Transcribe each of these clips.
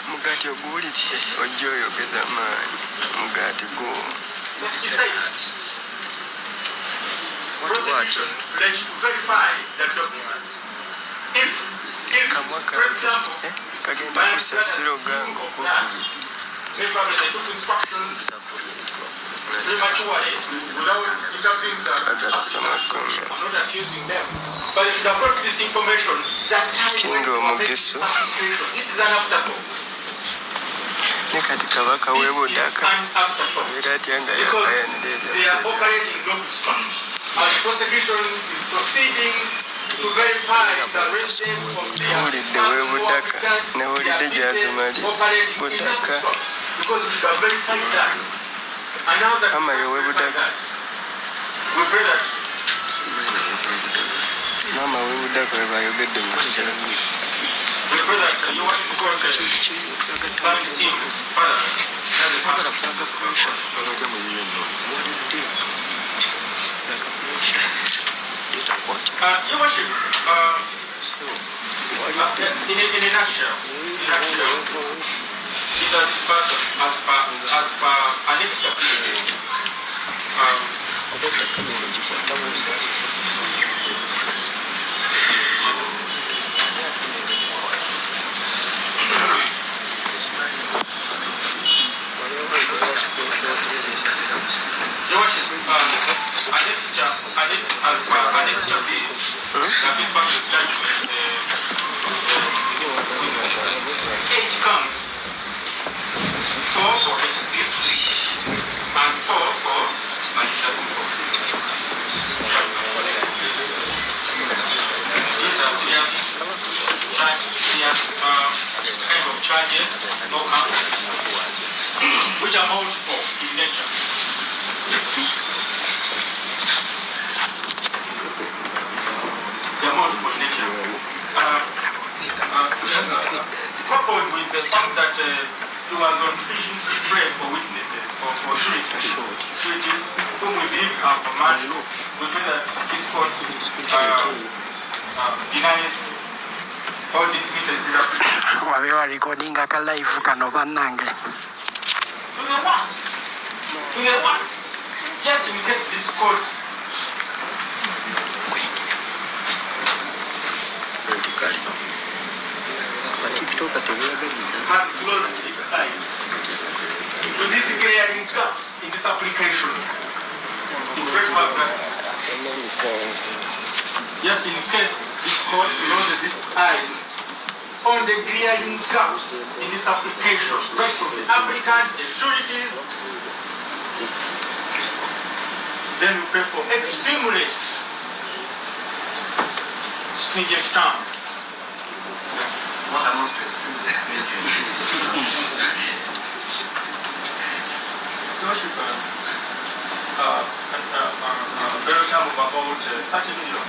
Mugati ogulitye ojja oyogeza maanyi mugati go kamwa kagenda kusasiro gange kinga omugeso ne kati kabaka w'e Budaka era atya nga yayanira owulidde w'e Budaka newulidde gyazimali Budaka ama y'ow'e Budaka maama w'e Budaka we bayogedde mu kisalamu Your Worship, in a nutshell, these are the persons as per an expert. Your Worship, an extra bill that is part of the judgment, 8 comes, 4 for HP and 4 for malicious intent. These are serious kind of charges or counts, which are multiple in nature. Coupled with the fact that he was on fishing trade for witnesses or for sureties, whom we believe are commercial, we feel that this court denies or dismisses his application. Wabewa recording aka live kano bannange. To the worst, just in case this court has closed its eyes to these glaring gaps in this application. Yes, in case this court closes its eyes on the glaring gaps in this application, right from the applicant, the sureties, then we pray for extremely stringent terms. What amounts to extremely stringent? Worship, very time of about 30 million.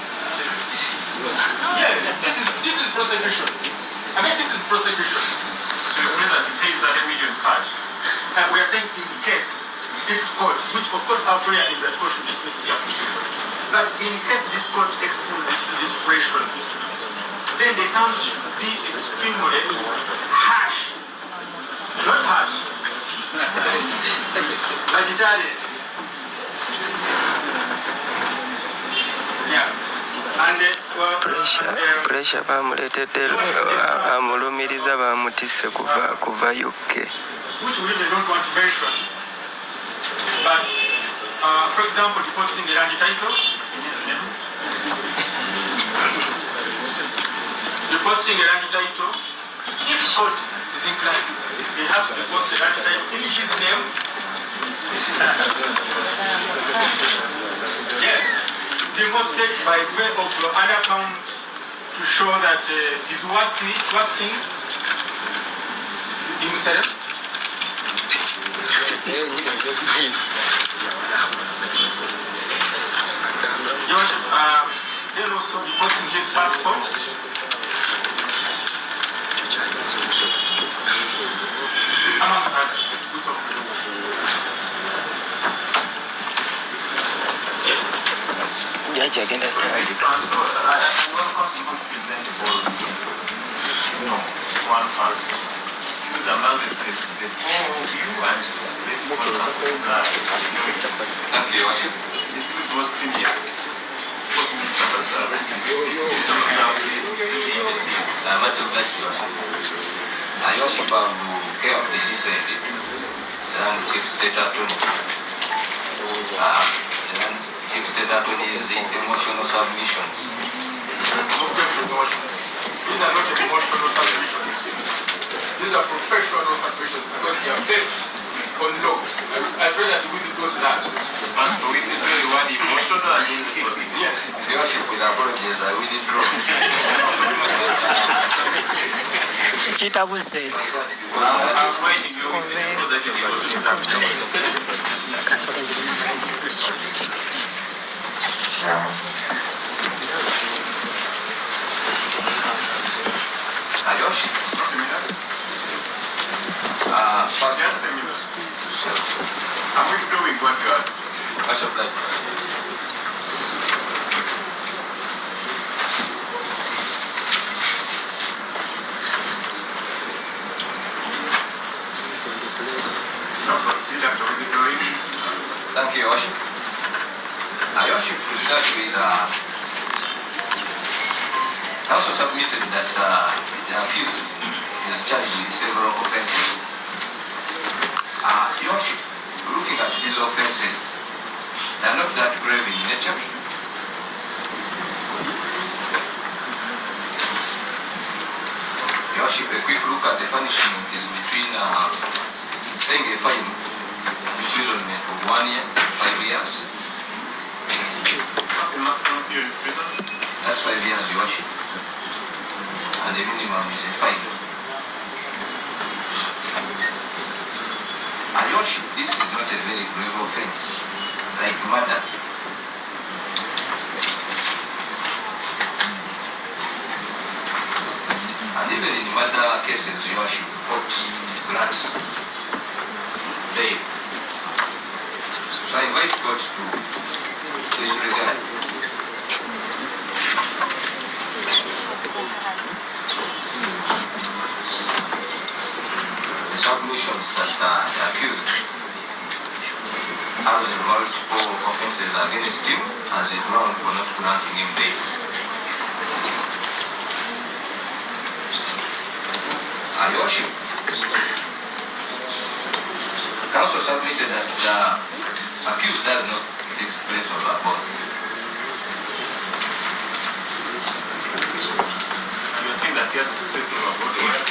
Yes, this is prosecution. I mean, this is prosecution. So you pray that it says that million cash. And we are saying in case this court, which of course our prayer is that court should dismiss the application, but in case this court exercises its discretion, then the terms should be extremely harsh. Not harsh. But deterrent. Yeah. And pressure bamuleetedde amulumiriza bamutisse kuva UK. Which we really don't want to mention. But, for example, depositing the land title, depositing a land title, if court is inclined, he has to deposit a land title in his name. Yes, demonstrate by way of an account to show that he's worthy, trusting himself. Your Worship, then also depositing his passport. Among others. Judge agenda tandika. So I welcome you to present the board. one part. Choose among the four of you and this one Thank you, Your Worship. This is most senior. Much obliged, Your Worship. Your Worship, I will carefully listen to the Chief State Attorney. Chief State Attorney's emotional submissions. These are not emotional submissions. These are professional submissions because they are based on law. I pray that we will go to that. And so we need to do one emotional and then Yes. Your Worship, with apologies, I will withdraw. Chitabuse. I'm writing you with this Your Worship. Just a minute. I'm withdrawing what you asked. Much obliged. Now proceed after withdrawing. Thank you, Your Worship. Your Worship, to start with, also submitted that the accused is charged with several offenses. Your Worship, looking at these offenses, they are not that grave in nature. Your Worship, a quick look at the punishment is between paying a fine and imprisonment of 1 year and 5 years. What's the maximum period in prison? That's 5 years, Your Worship. And the minimum is a fine. Your Worship, this is not a very grave offense, like murder. And even in murder cases, Your Worship, court grants bail. So I invite court to disregard the submissions that the accused has multiple offenses against him as a ground for not granting him bail. Your Worship, counsel submitted that the accused does not take place of abode. And you're saying that he has to say so about the word.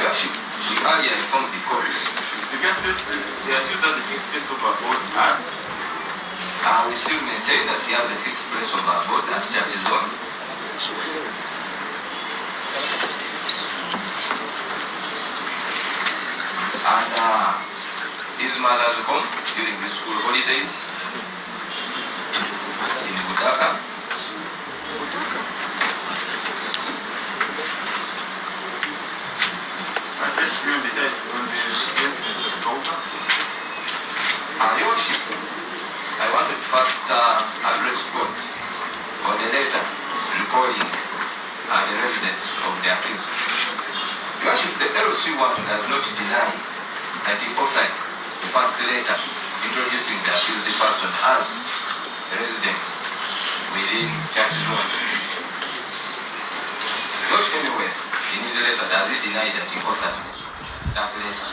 Your Worship, we earlier informed the court. The guest says the accused has a fixed place of abode and We still maintain that he has a fixed place of abode at Church Zone. And his mother's home during the school holidays in Budaka. I just feel the head on the business of Golga. Your Worship, I want to first address court on the letter recalling the residence of the accused. Your Worship, the LC1 does not deny that he authored the first letter introducing the accused person as a resident within Church Zone. Not anywhere in his letter does he deny that he authored that letter.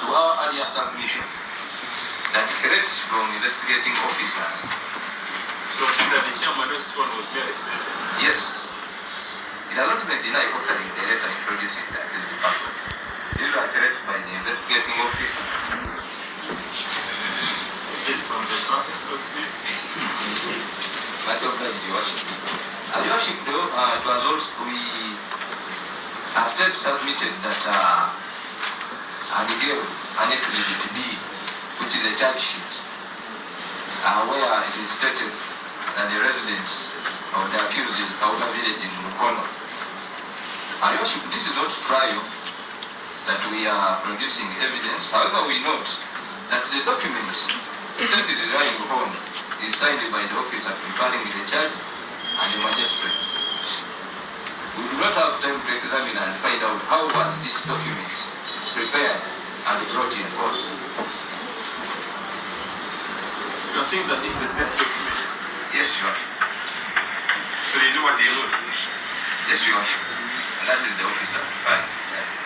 To our earlier submission, that threats from investigating officers. So that the chairman of this one was married. Yes, it has not been denied authoring the letter introducing the accused person. These are threats by the investigating officer. It's from the traffic closely. But obliged, Your Worship. Your Worship, though, it was also a state submitted that the girl, an exhibit B, which is a charge sheet, where it is stated that the residence of the accused is Kaula village in Mukono. Your Worship, this is not trial that we are producing evidence. However, we note that the documents stated relying upon is signed by the officer preparing the charge and the magistrate. We do not have time to examine and find out how was this document prepared and brought in court. You think that this is a set document? Yes, Your Honor. So they know what they wrote? Yes, Your Honor. And that is the officer preparing the charge.